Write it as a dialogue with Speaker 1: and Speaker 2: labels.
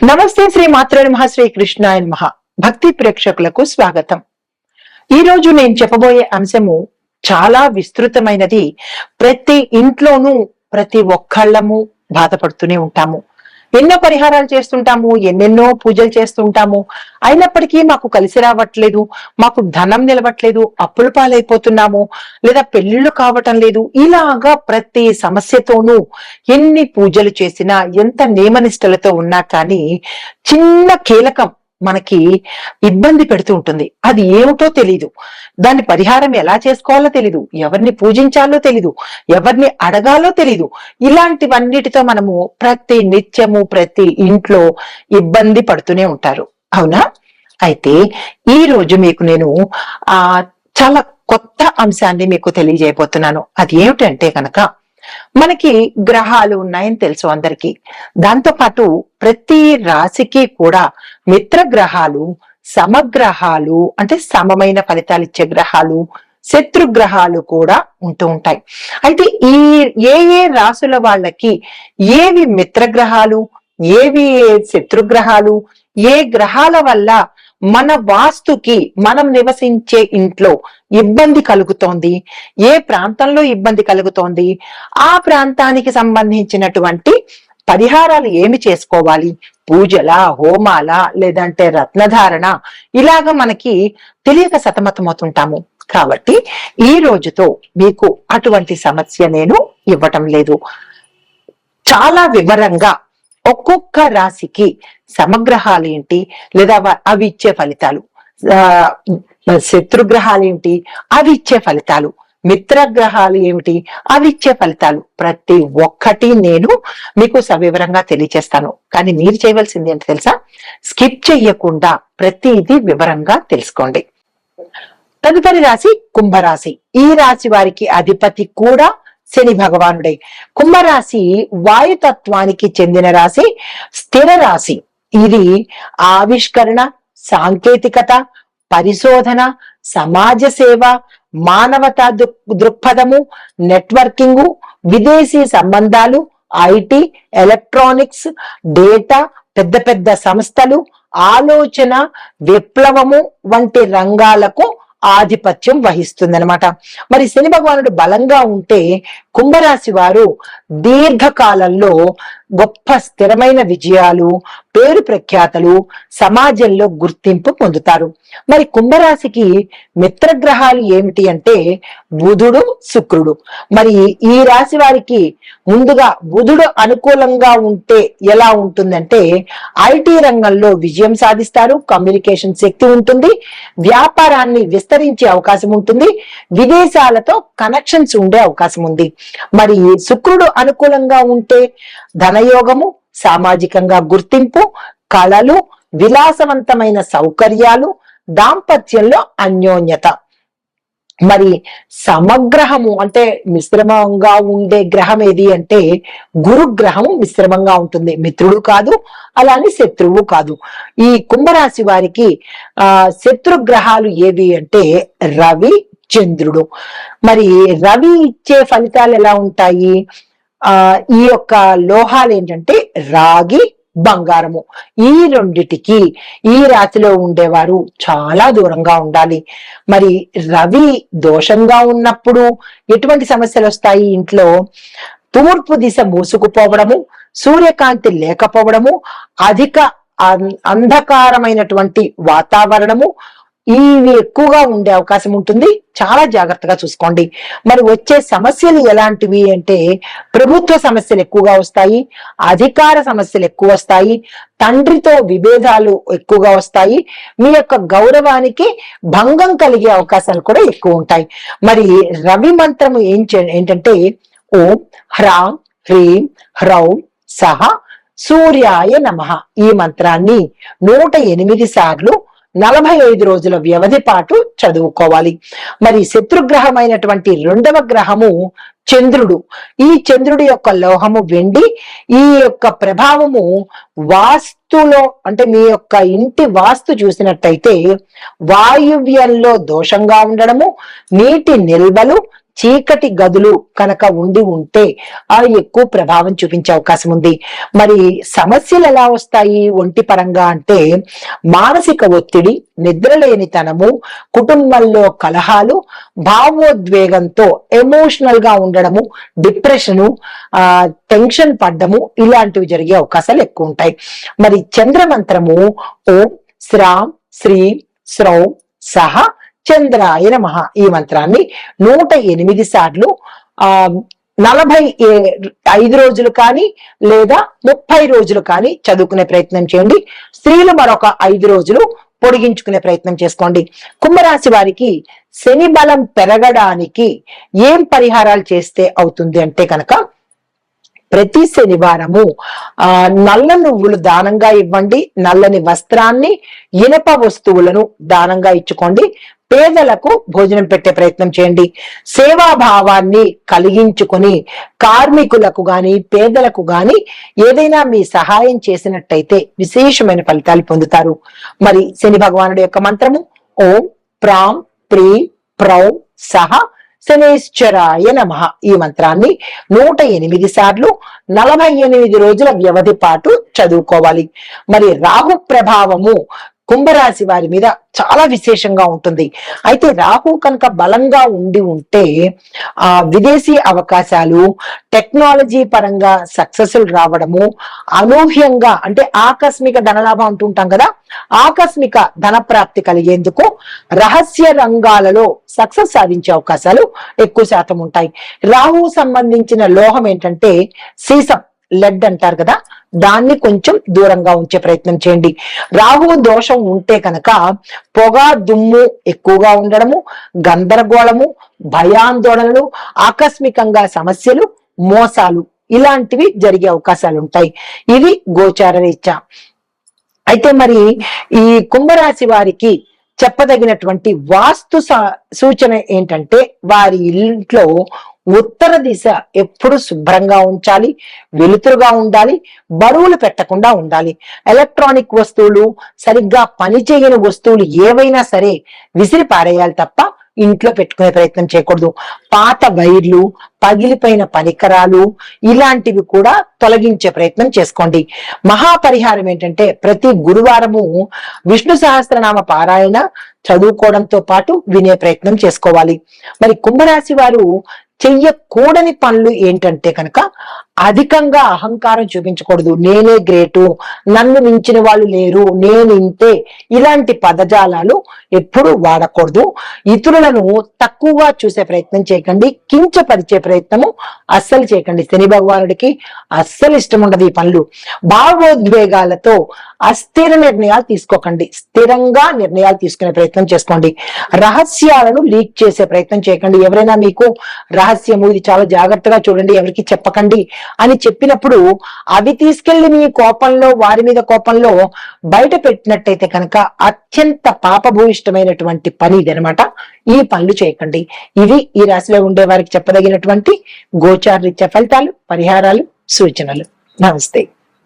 Speaker 1: నమస్తే. శ్రీ మాత్రే నమః. శ్రీ కృష్ణాయ నమః. భక్తి ప్రేక్షకులకు స్వాగతం. ఈ రోజు నేను చెప్పబోయే అంశము చాలా విస్తృతమైనది. ప్రతి ఇంట్లోనూ ప్రతి ఒక్కళ్ళము బాధపడుతూనే ఉంటాము. ఎన్నో పరిహారాలు చేస్తుంటాము, ఎన్నెన్నో పూజలు చేస్తుంటాము. అయినప్పటికీ మాకు కలిసి రావట్లేదు, మాకు ధనం నిలవట్లేదు, అప్పుల పాలైపోతున్నాము, లేదా పెళ్లిళ్ళు కావటం లేదు. ఇలాగా ప్రతి సమస్యతోనూ ఎన్ని పూజలు చేసినా, ఎంత నియమనిష్టలతో ఉన్నా కానీ చిన్న కీలకం మనకి ఇబ్బంది పెడుతూ ఉంటుంది. అది ఏమిటో తెలీదు, దాని పరిహారం ఎలా చేసుకోవాలో తెలీదు, ఎవరిని పూజించాలో తెలీదు, ఎవరిని అడగాలో తెలీదు. ఇలాంటివన్నిటితో మనము ప్రతి నిత్యము ప్రతి ఇంట్లో ఇబ్బంది పడుతూనే ఉంటారు, అవునా? అయితే ఈ రోజు మీకు నేను చాలా కొత్త అంశాన్ని మీకు తెలియజేయబోతున్నాను. అది ఏమిటంటే కనుక, మనకి గ్రహాలు ఉన్నాయని తెలుసు అందరికీ. దాంతో పాటు ప్రతి రాశికి కూడా మిత్ర గ్రహాలు, సమగ్రహాలు అంటే సమమైన ఫలితాలు ఇచ్చే గ్రహాలు, శత్రుగ్రహాలు కూడా ఉంటూ ఉంటాయి. అయితే ఏ ఏ రాసుల వాళ్ళకి ఏవి మిత్రగ్రహాలు, ఏవి శత్రుగ్రహాలు, ఏ గ్రహాల వల్ల మన వాస్తుకి, మనం నివసించే ఇంట్లో ఇబ్బంది కలుగుతోంది, ఏ ప్రాంతంలో ఇబ్బంది కలుగుతోంది, ఆ ప్రాంతానికి సంబంధించినటువంటి పరిహారాలు ఏమి చేసుకోవాలి, పూజల, హోమాల, లేదంటే రత్నధారణ, ఇలాగ మనకి తెలియక సతమతమవుతుంటాము. కాబట్టి ఈ రోజుతో మీకు అటువంటి సమస్య నేను ఇవ్వటం లేదు. చాలా వివరంగా ఒక్కొక్క రాశికి సమగ్రహాలు ఏంటి, లేదా అవి ఇచ్చే ఫలితాలు, శత్రుగ్రహాలు ఏంటి, అవి ఇచ్చే ఫలితాలు, మిత్రగ్రహాలు ఏమిటి, అవి ఇచ్చే ఫలితాలు, ప్రతి ఒక్కటి నేను మీకు సవివరంగా తెలియచేస్తాను. కానీ మీరు చేయవలసింది ఏంటి తెలుసా? స్కిప్ చెయ్యకుండా ప్రతిదీ వివరంగా తెలుసుకోండి. తదుపరి రాశి కుంభరాశి. ఈ రాశి వారికి అధిపతి కూడా శని భగవానుడే. కుంభరాశి వాయుతత్వానికి చెందిన రాశి, స్థిర రాశి. ఇది ఆవిష్కరణ, సాంకేతికత, పరిశోధన, సమాజ సేవ, మానవతా దృక్పథము, నెట్వర్కింగ్, విదేశీ సంబంధాలు, ఐటీ, ఎలక్ట్రానిక్స్, డేటా, పెద్ద పెద్ద సంస్థలు, ఆలోచన, విప్లవము వంటి రంగాలకు ఆధిపత్యం వహిస్తుందన్నమాట. మరి శని భగవానుడు బలంగా ఉంటే కుంభరాశి వారు దీర్ఘకాలంలో గొప్ప స్థిరమైన విజయాలు, పేరు ప్రఖ్యాతలు, సమాజంలో గుర్తింపు పొందుతారు. మరి కుంభరాశికి మిత్రగ్రహాలు ఏమిటి అంటే బుధుడు, శుక్రుడు. మరి ఈ రాశి వారికి ముందుగా బుధుడు అనుకూలంగా ఉంటే ఎలా ఉంటుందంటే, ఐటీ రంగంలో విజయం సాధిస్తారు, కమ్యూనికేషన్ శక్తి ఉంటుంది, వ్యాపారాన్ని విస్తరించే అవకాశం ఉంటుంది, విదేశాలతో కనెక్షన్స్ ఉండే అవకాశం ఉంది. మరి శుక్రుడు అనుకూలంగా ఉంటే ధనయోగము, సామాజికంగా గుర్తింపు, కళలు, విలాసవంతమైన సౌకర్యాలు, దాంపత్యంలో అన్యోన్యత. మరి సమగ్రహము అంటే మిశ్రమంగా ఉండే గ్రహం ఏది అంటే గురుగ్రహము మిశ్రమంగా ఉంటుంది. మిత్రుడు కాదు, అలానే శత్రువు కాదు. ఈ కుంభరాశి వారికి శత్రుగ్రహాలు ఏవి అంటే రవి, చంద్రుడు. మరి రవి ఇచ్చే ఫలితాలు ఎలా ఉంటాయి? ఈ యొక్క లోహాలు ఏంటంటే రాగి, బంగారము. ఈ రెండిటికి ఈ రాశిలో ఉండేవారు చాలా దూరంగా ఉండాలి. మరి రవి దోషంగా ఉన్నప్పుడు ఎటువంటి సమస్యలు వస్తాయి ఇంట్లో? తూర్పు దిశ మూసుకుపోవడము, సూర్యకాంతి లేకపోవడము, అధిక అంధకారమైనటువంటి వాతావరణము, ఇవి ఎక్కువగా ఉండే అవకాశం ఉంటుంది. చాలా జాగ్రత్తగా చూసుకోండి. మరి వచ్చే సమస్యలు ఎలాంటివి అంటే ప్రభుత్వ సమస్యలు ఎక్కువగా వస్తాయి, అధికార సమస్యలు ఎక్కువ వస్తాయి, తండ్రితో విభేదాలు ఎక్కువగా వస్తాయి, మీ యొక్క గౌరవానికి భంగం కలిగే అవకాశాలు కూడా ఎక్కువ ఉంటాయి. మరి రవి మంత్రము ఏంటంటే ఓం హ్రాం హ్రీం హ్రౌం సహ సూర్యాయ నమః. ఈ మంత్రాన్ని 108 సార్లు 45 రోజుల వ్యవధి పాటు చదువుకోవాలి. మరి శత్రుగ్రహమైనటువంటి రెండవ గ్రహము చంద్రుడు. ఈ చంద్రుడి యొక్క లోహము వెండి. ఈ యొక్క ప్రభావము వాస్తులో అంటే మీ యొక్క ఇంటి వాస్తు చూసినట్టయితే వాయువ్యంలో దోషంగా ఉండడము, నీటి నిల్వలు, చీకటి గదులు కనుక ఉంటే ఎక్కువ ప్రభావం చూపించే అవకాశం ఉంది. మరి సమస్యలు ఎలా వస్తాయి ఒంటి పరంగా అంటే మానసిక ఒత్తిడి, నిద్రలేనితనము, కుటుంబంలో కలహాలు, భావోద్వేగంతో ఎమోషనల్ గా ఉండడము, డిప్రెషను, టెన్షన్ పడ్డము, ఇలాంటివి జరిగే అవకాశాలు ఎక్కువ ఉంటాయి. మరి చంద్రమంత్రము ఓం శ్రాం శ్రీం శ్రౌం సహ చంద్రాయ నమః ఈ మంత్రాన్ని 108 సార్లు 45 రోజులు కానీ లేదా 30 రోజులు కానీ చదువుకునే ప్రయత్నం చేయండి. స్త్రీలు మరొక 5 రోజులు పొడిగించుకునే ప్రయత్నం చేసుకోండి. కుంభరాశి వారికి శని బలం పెరగడానికి ఏం పరిహారాలు చేస్తే అవుతుంది అంటే కనుక ప్రతి శనివారము నల్ల నువ్వులు దానంగా ఇవ్వండి. నల్లని వస్త్రాన్ని, ఇనప వస్తువులను దానంగా ఇచ్చుకోండి. పేదలకు భోజనం పెట్టే ప్రయత్నం చేయండి. సేవాభావాన్ని కలిగించుకొని కార్మికులకు గాని పేదలకు గాని ఏదైనా మీ సహాయం చేసినట్టయితే విశేషమైన ఫలితాలు పొందుతారు. మరి శని భగవానుడి యొక్క మంత్రము ఓం ప్రాం ప్రీం ప్రౌం సహ శనేశ్వరాయ నమః ఈ మంత్రాన్ని 108 సార్లు 48 రోజుల వ్యవధి పాటు చదువుకోవాలి. మరి రాహు ప్రభావము కుంభరాశి వారి మీద చాలా విశేషంగా ఉంటుంది. అయితే రాహు కనుక బలంగా ఉంటే విదేశీ అవకాశాలు, టెక్నాలజీ పరంగా సక్సెస్లు రావడము, అనూహ్యంగా అంటే ఆకస్మిక ధనలాభం అంటుంటాం కదా, ఆకస్మిక ధన ప్రాప్తి కలిగేందుకు రహస్య రంగాలలో సక్సెస్ సాధించే అవకాశాలు ఎక్కువ శాతం ఉంటాయి. రాహు సంబంధించిన లోహం ఏంటంటే సీసం, లెడ్ అంటారు కదా, దాన్ని కొంచెం దూరంగా ఉంచే ప్రయత్నం చేయండి. రాహు దోషం ఉంటే కనుక పొగ దుమ్ము ఎక్కువగా ఉండడము, గందరగోళము, భయాందోళనలు, ఆకస్మికంగా సమస్యలు, మోసాలు ఇలాంటివి జరిగే అవకాశాలు ఉంటాయి. ఇవి గోచార రీత్యా. అయితే మరి ఈ కుంభరాశి వారికి చెప్పదగినటువంటి వాస్తు సూచన ఏంటంటే వారి ఇంట్లో ఉత్తర దిశ ఎప్పుడు శుభ్రంగా ఉంచాలి, వెలుతురుగా ఉండాలి, బరువులు పెట్టకుండా ఉండాలి. ఎలక్ట్రానిక్ వస్తువులు, సరిగ్గా పనిచేయని వస్తువులు ఏవైనా సరే విసిరి పారేయాలి తప్ప ఇంట్లో పెట్టుకునే ప్రయత్నం చేయకూడదు. పాత వైర్లు, పగిలిపోయిన పరికరాలు ఇలాంటివి కూడా తొలగించే ప్రయత్నం చేసుకోండి. మహాపరిహారం ఏంటంటే ప్రతి గురువారము విష్ణు సహస్రనామ పారాయణ చదువుకోవడంతో పాటు వినే ప్రయత్నం చేసుకోవాలి. మరి కుంభరాశి వారు చెయ్యకూడని పనులు ఏంటంటే కనుక అధికంగా అహంకారం చూపించకూడదు. నేనే గ్రేటు, నన్ను మించిన వాళ్ళు లేరు, నేను ఇంతే, ఇలాంటి పదజాలాలు ఎప్పుడు వాడకూడదు. ఇతరులను తక్కువగా చూసే ప్రయత్నం చేయకండి, కించపరిచే ప్రయత్నము అస్సలు చేయకండి. శని భగవానుడికి అస్సలు ఇష్టం ఉండదు ఈ పనులు. భావోద్వేగాలతో అస్థిర నిర్ణయాలు తీసుకోకండి, స్థిరంగా నిర్ణయాలు తీసుకునే ప్రయత్నం చేసుకోండి. రహస్యాలను లీక్ చేసే ప్రయత్నం చేయకండి. ఎవరైనా మీకు రహస్యము ఇది చాలా జాగ్రత్తగా చూడండి, ఎవరికి చెప్పకండి అని చెప్పినప్పుడు అవి తీసుకెళ్లి మీ కోపంలో, వారి మీద కోపంలో బయట పెట్టినట్టయితే కనుక అత్యంత పాపభూయిష్టమైనటువంటి పని ఇది అనమాట. ఈ పనులు చేయకండి. ఇవి ఈ రాశిలో ఉండే వారికి చెప్పదగినటువంటి గోచార రీత్యా ఫలితాలు, పరిహారాలు, సూచనలు. నమస్తే.